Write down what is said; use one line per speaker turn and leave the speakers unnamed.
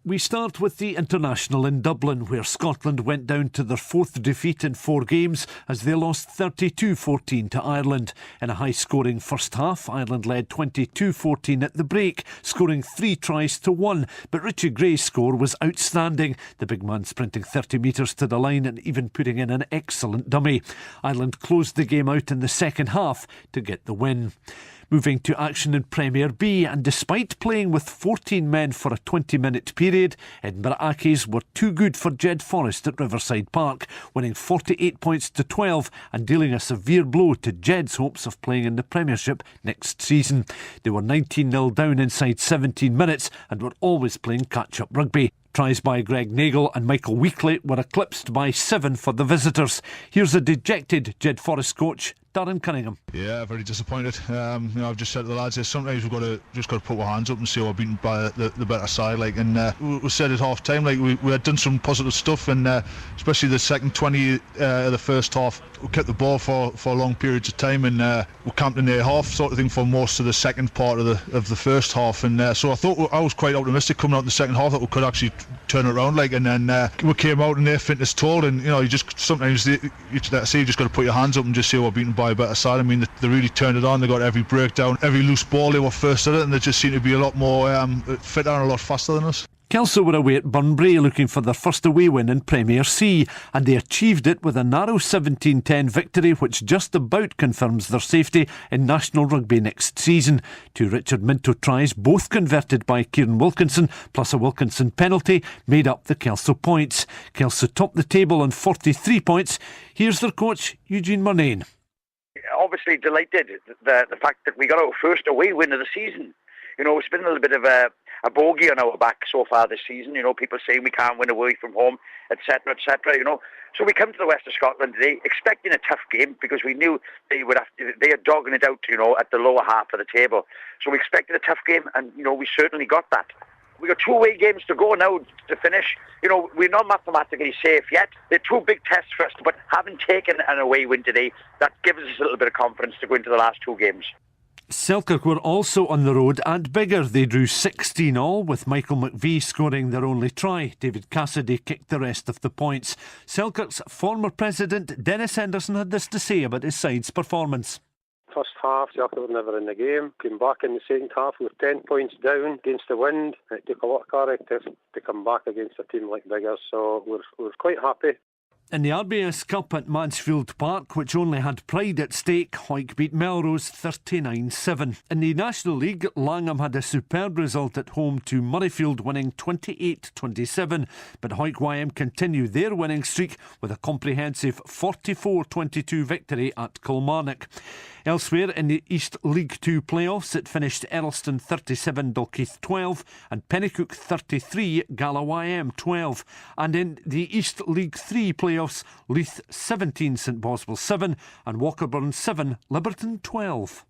We start with the international in Dublin, where Scotland went down to their fourth defeat in 4 games as they lost 32-14 to Ireland. In a high-scoring first half, Ireland led 22-14 at the break, scoring 3 tries to 1. But Richie Gray's score was outstanding, the big man sprinting 30 metres to the line and even putting in an excellent dummy. Ireland closed the game out in the second half to get the win. Moving to action in Premier B, and despite playing with 14 men for a 20-minute period, Edinburgh Accies were too good for Jed Forest at Riverside Park, winning 48 points to 12 and dealing a severe blow to Jed's hopes of playing in the Premiership next season. They were 19-0 down inside 17 minutes and were always playing catch-up rugby. Tries by Greg Nagle and Michael Weekly were eclipsed by 7 for the visitors. Here's a dejected Jed Forest coach, Darren Cunningham.
Yeah, very disappointed. I've just said to the lads, sometimes we've got to put our hands up and see we're beaten by the better side. We said at half time, we had done some positive stuff, and especially the second 20 of the first half, we kept the ball for long periods of time, and we camped in their half sort of thing for most of the second part of the first half, and so I was quite optimistic coming out in the second half that we could actually turn it around, and then we came out and their fitness told, and you just sometimes you just got to put your hands up and just see we're beaten by a better side. I mean, they really turned it on. They got every breakdown, every loose ball. They were first at it, and they just seemed to be a lot more fitter and a lot faster than us.
Kelso were away at Burnbrae looking for their first away win in Premier C, and they achieved it with a narrow 17-10 victory which just about confirms their safety in National Rugby next season. 2 Richard Minto tries, both converted by Kieran Wilkinson, plus a Wilkinson penalty, made up the Kelso points. Kelso topped the table on 43 points. Here's their coach, Eugene Murnane.
Obviously delighted the fact that we got our first away win of the season. It's been a little bit of a bogey on our back so far this season. People saying we can't win away from home, etc., etc. So we come to the west of Scotland today expecting a tough game because we knew they are dogging it out, at the lower half of the table. So we expected a tough game, and we certainly got that. We got 2 away games to go now to finish. We're not mathematically safe yet. They're 2 big tests for us, but having taken an away win today, that gives us a little bit of confidence to go into the last 2 games.
Selkirk were also on the road and bigger. They drew 16 all, with Michael McVie scoring their only try. David Cassidy kicked the rest of the points. Selkirk's former president Dennis Henderson had this to say about his side's performance.
First half, Selkirk were never in the game. Came back in the second half with 10 points down against the wind. It took a lot of character to come back against a team like Biggar, so we're quite happy.
In the RBS Cup at Mansfield Park, which only had pride at stake, Hawick beat Melrose 39-7. In the National League, Langham had a superb result at home to Murrayfield, winning 28-27. But Hawick YM continue their winning streak with a comprehensive 44-22 victory at Kilmarnock. Elsewhere in the East League 2 playoffs, it finished Earlston 37, Dalkeith 12 and Pennycook 33, Gala YM 12. And in the East League 3 playoffs, Leith 17, St Boswell 7 and WALKERBURN 7, LIBERTON 12.